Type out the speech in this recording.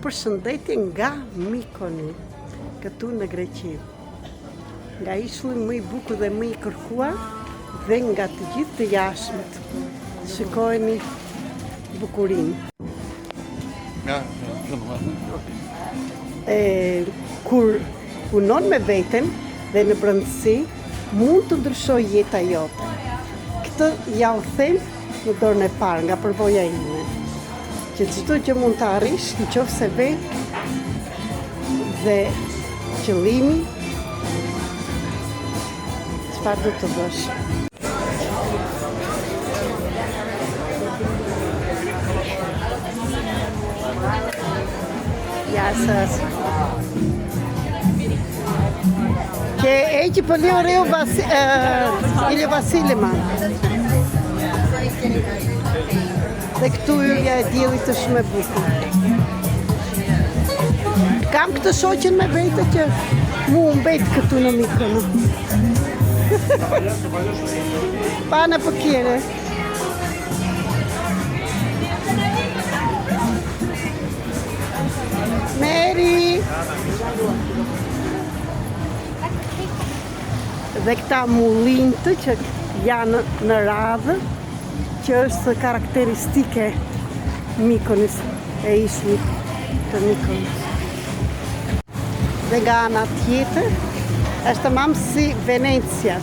përshëndetje nga Mykoni, këtu në Greqi. Nga ishulli më i bukur dhe më i kërkuar dhe nga të gjithë të jashtëmit. Shikojeni bukurinë. Kur punon me veten dhe në brendësi, mund të ndryshoj jeta jote. Këtë ja u them në dorën e parë nga përvoja ime. Që çdo gjë mund të arrish nëse ve dhe qëllimi çfarë do të bësh. Jasas. Che eci polio Ilje Vasilima. Dhe këtu hyrja e diellit është shumë e bukur. Kam këtë shoqen me vete që mu mbet këtu në Mykono. Pana përkjere. Meri! Dhe këta mullintë që janë në radhë, që është karakteristike Mykonis, e ishullit të Mykonos. Dhe nga ana tjetër, është tamam si Venecia.